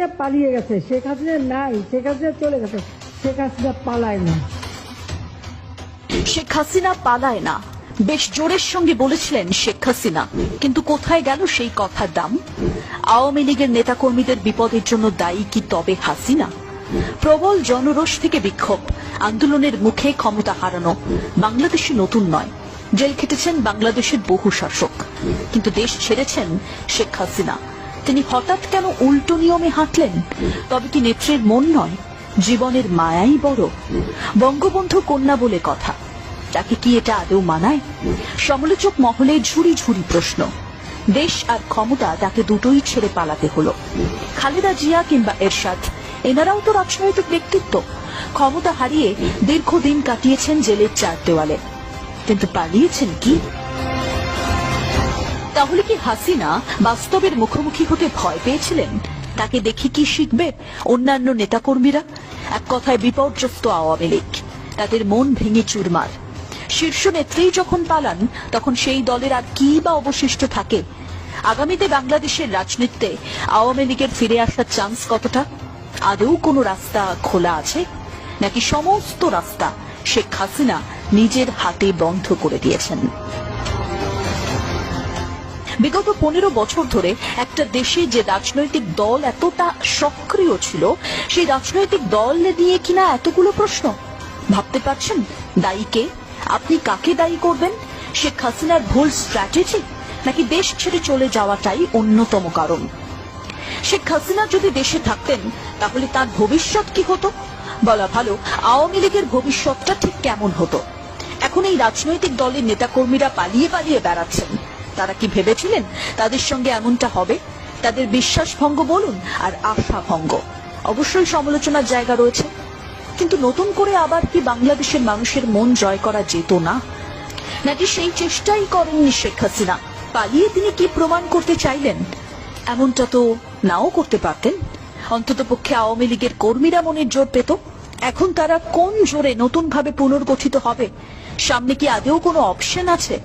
হাসিনা পালিয়ে গেছে, শেখ হাসিনা নাই, শেখ হাসিনা চলে গেছে, শেখ হাসিনা পালায় না। শেখ হাসিনা পালায় না, বেশ জোরের সঙ্গে বলেছিলেন শেখ হাসিনা, কিন্তু কোথায় গেল সেই কথার দাম? আওয়ামী লীগের নেতাকর্মীদের বিপদের জন্য দায়ী কি তবে হাসিনা? প্রবল জনরোষ থেকে বিক্ষোভ, আন্দোলনের মুখে ক্ষমতা হারানো বাংলাদেশে নতুন নয়। জেল খেটেছেন বাংলাদেশের বহু শাসক, কিন্তু দেশ ছেড়েছেন শেখ হাসিনা। তিনি হঠাৎ কেন উল্টো নিয়মে হাঁটলেন? তবে কি নেত্রীর মন নয়, জীবনের মায়াই বড়? বঙ্গবন্ধু কন্যা বলে কথা, তাকে কি এটা আদৌ মানায়? সমালোচক মহলে ঝুড়ি ঝুড়ি প্রশ্ন। দেশ আর ক্ষমতা, তাকে দুটোই ছেড়ে পালাতে হলো। খালেদা জিয়া কিংবা এরশাদ, এনারাও তো রাজনৈতিক ব্যক্তিত্ব। ক্ষমতা হারিয়ে দীর্ঘদিন কাটিয়েছেন জেলের চার দেওয়ালে, কিন্তু পালিয়েছেন কি? তাহলে কি হাসিনা বাস্তবের মুখোমুখি হতে ভয় পেয়েছিলেন? তাকে দেখে কি শিখবে অন্যান্য নেতাকর্মীরা? এক কথায় বিপর্যস্ত আওয়ামী লীগ, তাদের মন ভেঙে চুরমার। শীর্ষ নেত্রী যখন পালান, তখন সেই দলের আর কি বা অবশিষ্ট থাকে? আগামীতে বাংলাদেশের রাজনীতিতে আওয়ামী লীগের ফিরে আসার চান্স কতটা? আদৌ কোনো রাস্তা খোলা আছে, নাকি সমস্ত রাস্তা শেখ হাসিনা নিজের হাতে বন্ধ করে দিয়েছেন? বিগত 15 বছর ধরে একটা দেশে যে রাজনৈতিক দল এতটা সক্রিয় ছিল, সেই রাজনৈতিক দল নিয়ে কিনা এতগুলো প্রশ্ন। ভাবতে পারছেন দায়ী কে? আপনি কাকে দায়ী করবেন? শেখ হাসিনার ভুল স্ট্র্যাটেজি, নাকি দেশ ছেড়ে চলে যাওয়াটাই অন্যতম কারণ? শেখ হাসিনা যদি দেশে থাকতেন, তাহলে তার ভবিষ্যৎ কি হতো? বলা ভালো, আওয়ামী লীগের ভবিষ্যৎটা ঠিক কেমন হতো? এখন এই রাজনৈতিক দলের নেতাকর্মীরা পালিয়ে পালিয়ে বেড়াচ্ছেন। তারা কি ভেবেছিলেন তাদের সঙ্গে এমনটা হবে? তাদের বিশ্বাস ভঙ্গ বলুন আর আশা ভঙ্গ, অবশ্যই সমালোচনার জায়গা রয়েছে। কিন্তু নতুন করে আবার কি বাংলাদেশের মানুষের মন জয় করা যেত না? নাকি সেই চেষ্টাই করেননি শেখ হাসিনা? পালিয়ে তিনি কি প্রমাণ করতে চাইলেন? এমনটা তো নাও করতে পারতেন। অন্তত পক্ষে আওয়ামী লীগের কর্মীরা মনের জোর পেত। এখন তারা কোন জোরে নতুন ভাবে পুনর্গঠিত হবে? সামনে কি আদৌ কোনো অপশন আছে?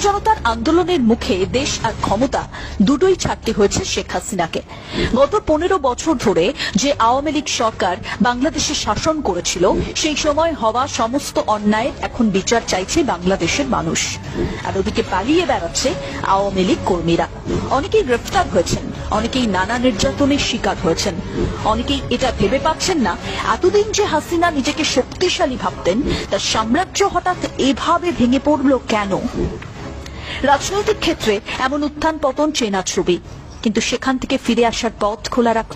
জনতার আন্দোলনের মুখে দেশ আর ক্ষমতা দুটোই ছাড়তে হয়েছে শেখ হাসিনাকে। গত 15 বছর ধরে যে আওয়ামী লীগ সরকার বাংলাদেশে শাসন করেছিল, সেই সময় হওয়া সমস্ত অন্যায়ের এখন বিচার চাইছে বাংলাদেশের মানুষ। আর ওদিকে পালিয়ে বেড়াচ্ছে আওয়ামী লীগ কর্মীরা। অনেকেই গ্রেফতার হয়েছেন, অনেকেই নানা নির্যাতনের শিকার হয়েছেন। অনেকেই এটা ভেবে পাচ্ছেন না, এতদিন যে হাসিনা নিজেকে শক্তিশালী ভাবতেন, তার সাম্রাজ্য হঠাৎ এভাবে ভেঙে পড়ল কেন? রাজনৈতিক ক্ষেত্রে এমন উত্থান পতন চেনা ছবি, কিন্তু সেখান থেকে ফিরে আসার পথ খোলা রাখতে